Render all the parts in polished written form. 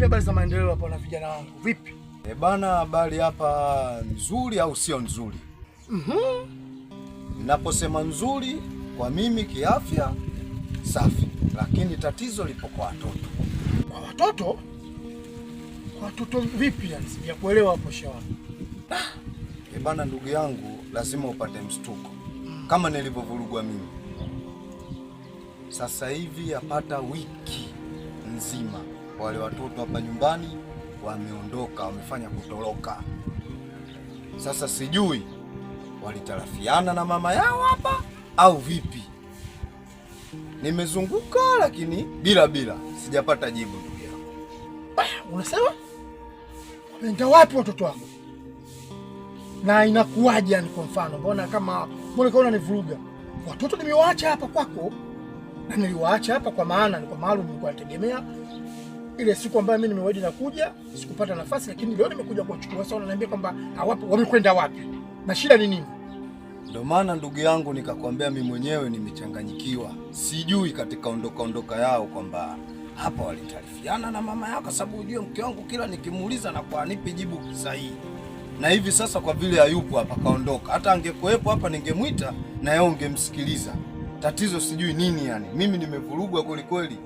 habari za maendeleo hapa na vijana wangu. Vipi? Bana, habari hapa nzuri au sio nzuri? Ninaposema nzuri kwa mimi kiafya safi, lakini tatizo lipo kwa watoto. Kwa watoto? Kwa watoto vipi yani? Sijakuelewa hapo shawa. Bana ndugu yangu, lazima upate mshtuko kama nilivyovurugwa mimi. Sasa hivi yapata wiki nzima wale watoto hapa nyumbani wameondoka, wamefanya kutoroka. Sasa sijui walitarafiana na mama yao hapa au vipi. Nimezunguka lakini bila sijapata jibu ndugu yangu. Unasema? Wameenda wapi watoto wangu? Na inakuwaje yani kwa mfano? Mbona kaona nivuruga? Watoto nimewaacha hapa kwako. Na niliwaacha hapa kwa maana ni kwa maalum nilikuwa nategemea ile siku ambayo mimi nimewahi na kuja, sikupata nafasi, lakini leo nimekuja kuwachukua. Sasa unaniambia kwamba hawapo, wamekwenda wapi? Na shida ni nini? Ndio maana ndugu yangu nikakwambia mimi mwenyewe nimechanganyikiwa. Sijui katika ondoka yao kwamba hapa walitarifiana na mama yao, kwa sababu ujue mke wangu kila nikimuuliza na kwa anipi jibu sahihi. Na hivi sasa kwa vile hayupo hapa kaondoka, hata angekuepo hapa ningemwita na yeye ungemsikiliza. Tatizo sijui nini yani. Mimi nimevurugwa kweli kweli.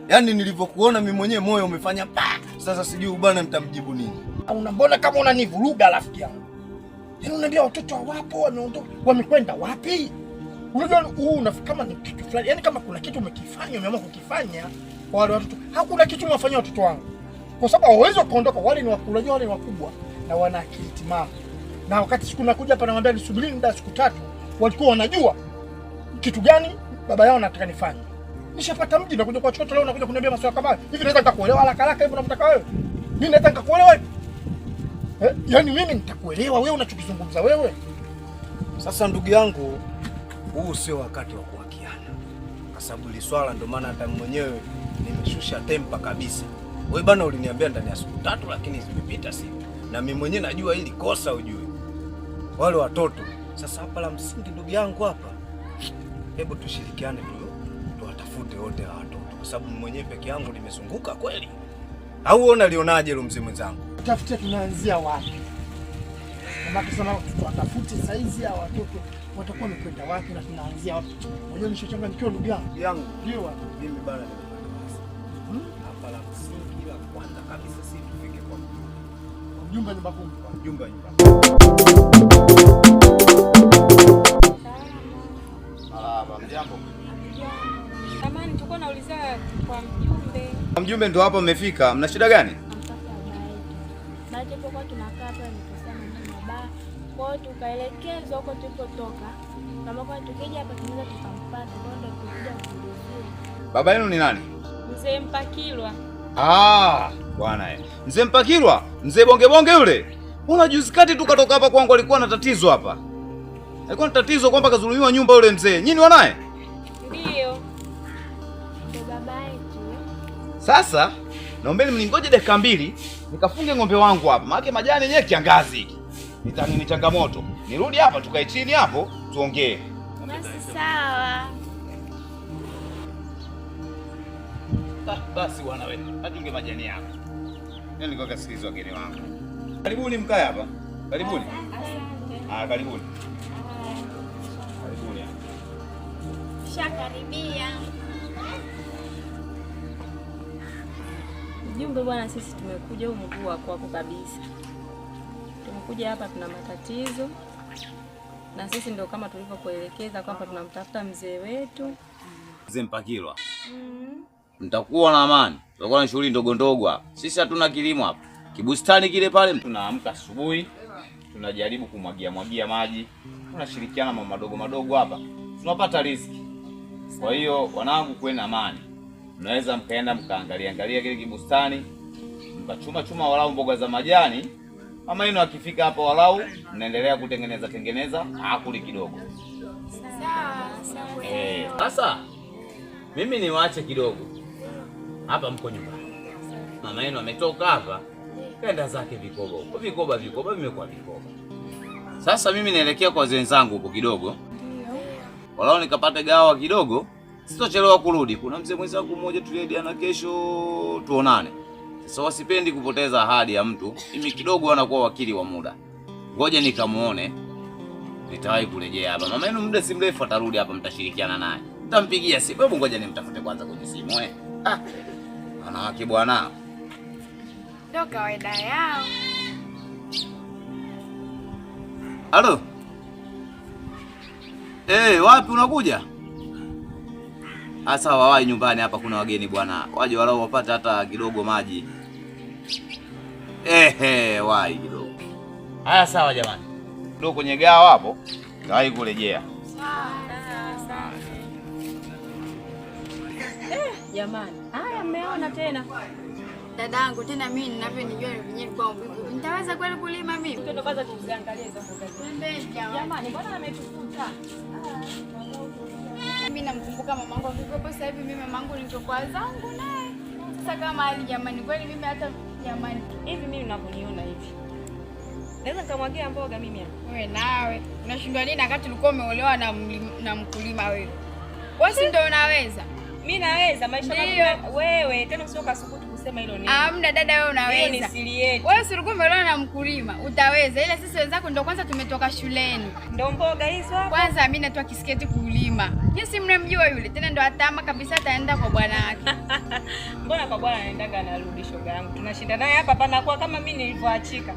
Yaani nilivyokuona mimi mwenyewe moyo umefanya pa. Sasa sijui bwana nitamjibu nini. Mbona kama unanivuruga rafiki yangu? Yaani unaniambia watoto hawapo, wameondoka, wamekwenda wapi? Unajua unafikiri kama ni kitu fulani. Yaani kama kuna kitu umekifanya, umeamua kukifanya kwa wale watoto. Hakuna kitu umefanyia watoto wangu. Kwa sababu hawezi kuondoka, wale ni wakubwa, wale ni wakubwa na wana akili timamu. Na wakati siku nakuja hapa namwambia nisubiri muda siku 3, walikuwa wanajua kitu gani baba yao anataka nifanye. Nishapata mji na kuja kwa choto leo nakuja kuniambia maswala kama hivi. Naweza nikakuelewa haraka hivi unavyotaka wewe? Mimi naweza nikakuelewa hivi? Yaani mimi nitakuelewa wewe unachokizungumza wewe? Sasa ndugu yangu, huu sio wakati wa kuwakiana. Kwa sababu ile swala ndio maana hata mwenyewe nimeshusha tempa kabisa. Wewe bana uliniambia ndani ya siku 3 lakini zimepita siku. Na mimi mwenyewe najua hili kosa ujue. Wale watoto. Sasa hapa la msingi ndugu yangu hapa. Hebu tushirikiane tuwatafute wote hao watoto, kwa sababu mwenyewe peke yangu nimezunguka kweli. Au uona lionaje lo mzee mwenzangu? Tafute tunaanzia wapi? Kama kusema tuwatafute saizi hao watoto watakuwa wamekwenda wapi na tunaanzia wapi? Unajua nishachanganyikiwa ndugu yangu. Ndio mimi bana hapa la msingi la kwanza kabisa sisi tufike kwa mjumba nyumba kumi. Mjumba nyumba. Jambo. Samahani, tulikuwa nauliza kwa mjumbe. Mjumbe ndo hapa mmefika. Mna shida gani? Baada hapo kwa tunakaa hapa nikasema na baba. Kwa hiyo tukaelekezwa huko tulipotoka. Kama kwa tukija hapa tunaweza tukampata ndio tukija kuulizia. Baba yenu ni nani? Mzee Mpakilwa. Bwana Mzee Mpakilwa, mzee bonge yule. Una juzi kati tukatoka hapa kwangu alikuwa na tatizo hapa. Alikuwa na tatizo kwamba kazulumiwa nyumba yule mzee. Nyinyi wanaye? Ndio. Ndio baba yetu. Sasa naombeni mningoje dakika 2 nikafunge ng'ombe wangu hapa. Maana majani yenyewe kiangazi hiki. Ni changamoto. Nirudi hapa tukae chini hapo tuongee. Basi sawa. Basi bwana wewe, atunge majani yako. Nani kwa kasikizo wageni wangu. Karibuni mkae hapa. Karibuni. Asante. Karibuni. Karibuni. Shakaribia. Mjumbe bwana, sisi tumekuja huko mguu wako kabisa. Tumekuja hapa tuna matatizo. Na sisi ndio kama tulivyokuelekeza kwamba tunamtafuta mzee wetu. Mzee Mpakilwa. Mtakuwa na amani. Tutakuwa na shughuli ndogo hapa. Sisi hatuna kilimo hapa. Kibustani kile pale tunaamka asubuhi, tunajaribu kumwagia maji. Tunashirikiana mambo madogo hapa. Tunapata riziki. Kwa hiyo wanangu, kuweni amani. Mnaweza mkaenda mkaangalia kile kibustani, mkachuma walau mboga za majani. Mama yenu akifika hapa walau mnaendelea kutengeneza akuli kidogo. Sawa. Sasa mimi niwaache kidogo. Hapa mko nyumbani. Mama yenu ametoka hapa, kaenda zake vikoba vimekuwa vikoba. Sasa mimi naelekea kwa wenzangu huko kidogo. Walau nikapate gawa kidogo, sitochelewa kurudi. Kuna mzee mwenzangu mmoja tuliediana kesho tuonane. So sipendi kupoteza ahadi ya mtu. Mimi kidogo anakuwa wakili wa muda. Ngoja nikamuone. Nitawahi kurejea hapa. Mama yenu muda si mrefu atarudi hapa, mtashirikiana naye. Nitampigia simu. Hebu ngoja nimtafute kwanza kwenye simu wanawake bwana. Ndio kawaida yao. Halo. Wapi unakuja? Asa wawai nyumbani hapa kuna wageni bwana. Waje walau wapate hata kidogo maji. Wai kidogo. Haya sawa jamani. Ndio kwenye gawa hapo. Nitawahi kurejea. Jamani. Haya mmeona tena. Dadangu tena mimi ninavyonijua wenyewe kwa mbivu. Nitaweza kweli kulima mimi? Ndio kwanza tuziangalie hizo mboga. Jamani, mbona ametukuta? Mimi namkumbuka mamangu akiwepo, sasa hivi mimi mamangu nilikokuwa zangu naye. Sasa kama hali jamani, kweli mimi hata jamani hivi mimi ninavyoniona hivi. Naweza nikamwagia mboga mimi hapa. Wewe nawe unashindwa nini wakati ulikuwa umeolewa na mkulima wewe? Wewe si ndio unaweza? Mimi naweza maisha yangu wewe tena sio kasubutu kusema hilo neno. Hamna dada wewe unaweza. Hiyo ni siri yetu. Wewe si ulikuwa umeolewa na mkulima, utaweza. Ila sisi wenzako ndio kwanza tumetoka shuleni. Ndio mboga hizo hapo. Kwanza mimi natoa kisiketi kulima. Jinsi mnamjua yule tena ndo atama kabisa ataenda kwa bwana wake. Mbona kwa bwana anaendaga anarudi shoga yangu. Tunashinda naye hapa panakuwa kama mimi nilivyoachika.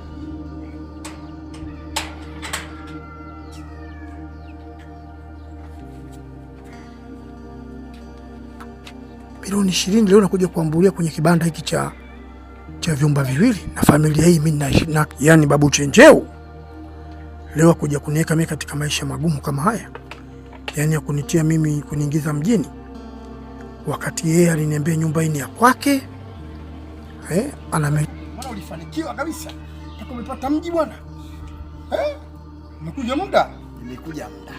Milioni 20 leo nakuja kuambulia kwenye kibanda hiki cha vyumba viwili na familia hii mimi naishi na yani babu Chenjeu. Leo kuja kuniweka mimi katika maisha magumu kama haya. Yaani ya kunitia mimi kuniingiza mjini. Wakati yeye aliniambia nyumba hii ni ya kwake. Maana ulifanikiwa kabisa. Mpaka umepata mji bwana. Umekuja muda? Nimekuja muda.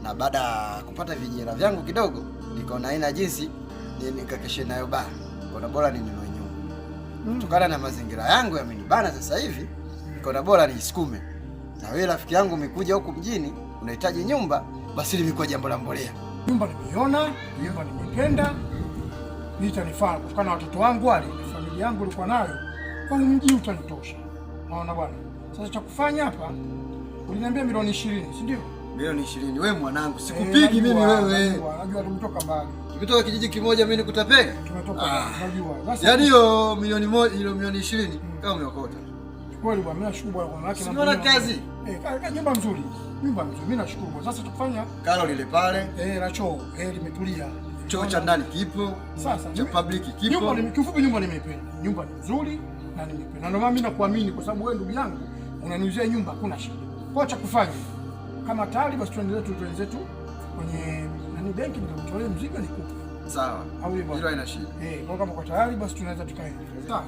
Na baada ya kupata vijana vyangu kidogo, nikaona haina jinsi nikakeshe nayo bana. Kuna bora ninunue nyumba. Kutokana na mazingira yangu yamenibana sasa hivi, nikaona bora niisukume. Na wewe rafiki yangu umekuja huku mjini, unahitaji nyumba, basi limekuwa jambo la mbolea. Nyumba nimeiona, nyumba nimependa. Nitanifaa kutokana na watoto wangu wale, familia yangu ilikuwa nayo. Kwa mji utanitosha. Naona bwana. Sasa cha kufanya hapa, uliniambia milioni 20, si ndio? Milioni 20. Wewe mwanangu, sikupigi mimi wewe. Najua tumetoka mbali. Tumetoka kijiji kimoja mimi nikutapega? Tumetoka najua. Yaani hiyo milioni 1, hiyo milioni 20 kama umeokota. Kweli bwana, mimi nashukuru bwana yake na mbona kazi? Nyumba nzuri. Nyumba nzuri. Mimi nashukuru. Sasa tukifanya kalo lile pale. La choo, limetulia. Choo cha ndani kipo. Sasa cha public kipo. Nyumba ni kifupi, nyumba nimependa. Nyumba ni nzuri na nimependa. Na ndio maana mimi nakuamini kwa sababu wewe ndugu yangu unaniuzia nyumba hakuna shida. Kwa cha kufanya kama tayari basi tuendelee tu kwenye benki nitakutolea mzigo nikupe. Sawa. Au hivyo. Hilo haina shida. Kwa kama kwa tayari basi tunaweza tukaenda. Sawa.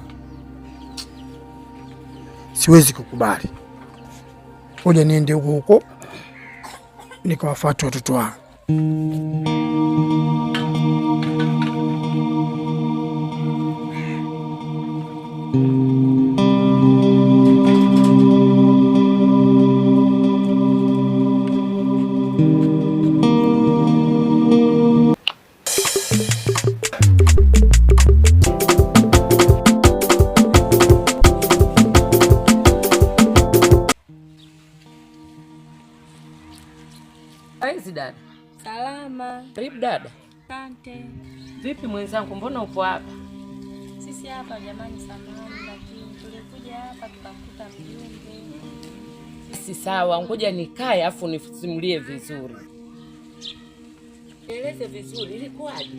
Siwezi kukubali. Ngoja niende huko nikawafuate watoto wangu. Dada. Salama. Karibu dada. Asante. Vipi mwenzangu, mbona upo hapa? Sisi hapa jamani samahani, lakini tulikuja hapa tukakuta mjumbe. Si sawa, ngoja nikae afu nisimulie vizuri. Eleze vizuri, ilikuwaje?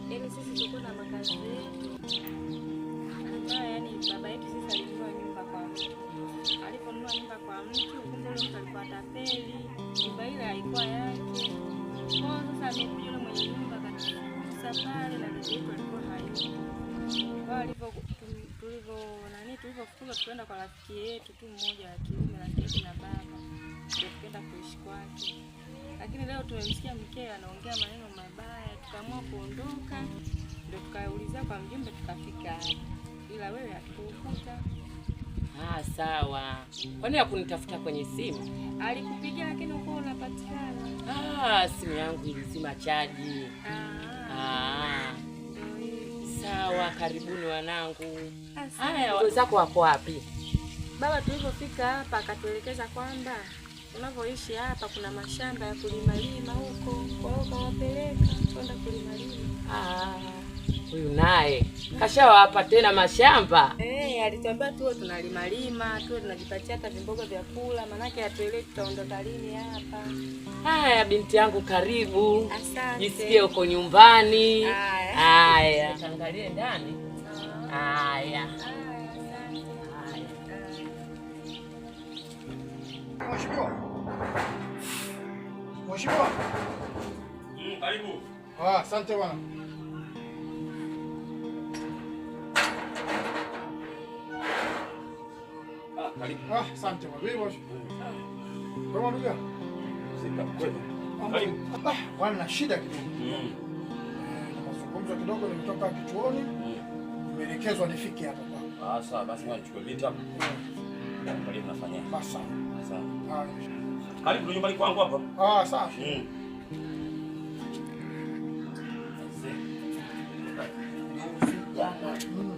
Yaani sisi tulikuwa na makazi yetu. Yaani baba yetu sisi alinunua nyumba kwa mtu. Aliponunua nyumba kwa mtu, kumbe mtu alikuwa tapeli. Nyumba ile haikuwa yake. Kwa sasa amekuja yule mwenye nyumba akatukusa pale na dada yetu alikuwa hayupo. Kwa tulivyofukuza tukaenda kwa rafiki yetu tu mmoja wa kiume, rafiki yetu na baba. Ndio tukaenda kuishi kwake. Lakini leo tumemsikia mkeo anaongea maneno mabaya, tukaamua kuondoka. Ndio tukaulizia kwa mjumbe tukafika hapa. Ila wewe hatukukuta. Sawa. Kwani hakunitafuta kwenye simu? Alikupigia lakini uko unapatikana. Simu yangu ilizima chaji. Sawa, karibuni wanangu. Haya, wenzako wako wapi? Baba tulipofika hapa akatuelekeza kwamba unavyoishi hapa kuna mashamba ya kulimalima huko, kwa hiyo kawapeleka kwenda kulimalima. Huyu naye kashawapa tena mashamba. Alituambia tuwe tunalimalima, tuwe tunajipatia hata vimboga vya kula, manake hatuelewi tutaondoka lini hapa. Haya binti yangu, karibu. Asante. Jisikie uko nyumbani. Haya. Angalie ndani. Haya. Mheshimiwa. Karibu. Asante bwana. Karibu. Asante bwana. Kama ndugu. Karibu. Bwana shida kidogo. Mazungumzo kidogo, nimetoka kituoni. Nimeelekezwa nifike hapa kwa. Sawa, basi ngoja nichukue vitu hapa. Karibu nafanya. Basi. Sawa. Karibu nyumbani kwangu hapa. Sawa.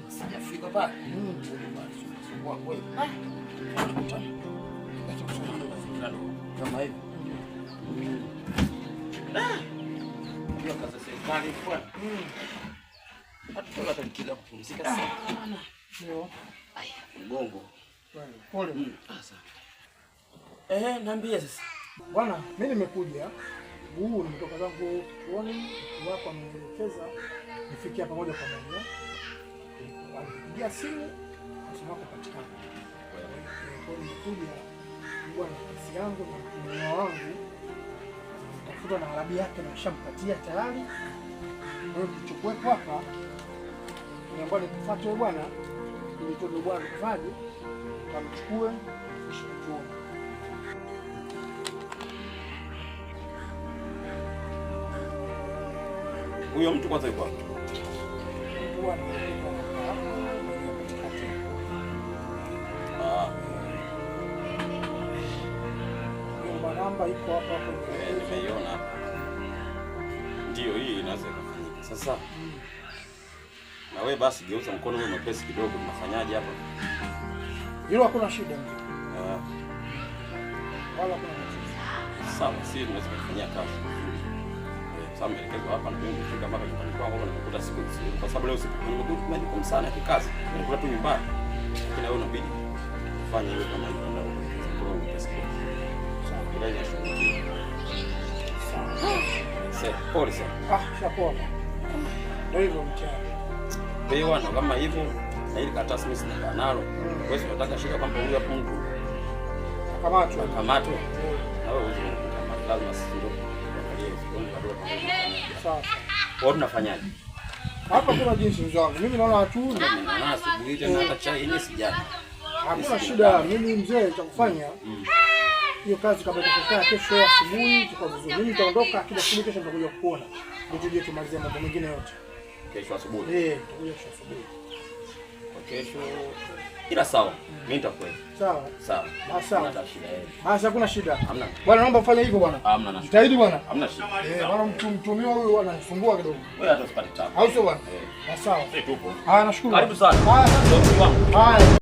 Sijafika pale. Kama hivi. Ndio kaza serikali kwa. Hata tutakila kupumzika sana. Ndio. Mgongo. Pole. Niambie sasa. Bwana, mimi nimekuja. Nimetoka zangu kituoni, wako amenielekeza nifikie hapa moja kwa moja. Alipigia simu asema kupatikana. Kwa hiyo nimekuja bwana, kesi yangu na mwana wangu tafuta na arabi yake na nishampatia tayari. Kwa hiyo kichokuwepo hapa niambia nikufuate wewe bwana, ili tuone bwana kufaje, kamchukue kisha tuone. Huyo mtu kwanza yuko wapi? Namba iko hapa hapo. Nimeiona hapa. Ndio, hii inaweza kufanyika. Sasa na wewe basi geuza mkono wewe mwepesi kidogo, tunafanyaje hapa? Hilo hakuna shida. Wala kuna tatizo. Sawa, sisi tunaweza kufanyia kazi. Sasa maelekezo hapa na mimi nifika mpaka nyumbani kwangu na nikuta siku nzima. Kwa sababu leo siku nimekuwa sana ya kikazi. Nilikuwa tu nyumbani. Lakini leo inabidi kufanya hiyo kama hiyo ndio mkono mwepesi. Sawa, bila ya shughuli. Sawa. Pole sana. Shapoa. Ndio hivyo mchana. Kwa hiyo kama hivyo na ile karatasi mimi sina nalo. Wewe unataka shika kwamba huyu hapo mtu kamatwa. Na wewe kama lazima sio. Sawa. Kwa tunafanyaje? Hapa kuna jinsi mzangu. Mimi naona hatuna. Asubuhi tena hata chai yenyewe sijana. Hakuna shida. Mimi mzee cha kufanya. Hiyo kazi kama itatokea kesho asubuhi tuko vizuri. Mimi nitaondoka kila siku, kesho nitakuja kukuona. Ndio tuje tumalizie mambo mengine yote. Kesho asubuhi. Tutakuja kesho asubuhi. Kwa kesho ila sawa. Mimi nitakwenda. Sawa. Sawa. Sawa. Hata shida yeye. Basi hakuna shida. Hamna. Bwana naomba ufanye hivyo bwana. Hamna na. Jitahidi bwana. Hamna shida. Bwana mtumiwa huyu anasumbua kidogo. Wewe hata usipate tabu. Au sio bwana? Sawa. Sisi tupo. Nashukuru. Karibu sana. Haya.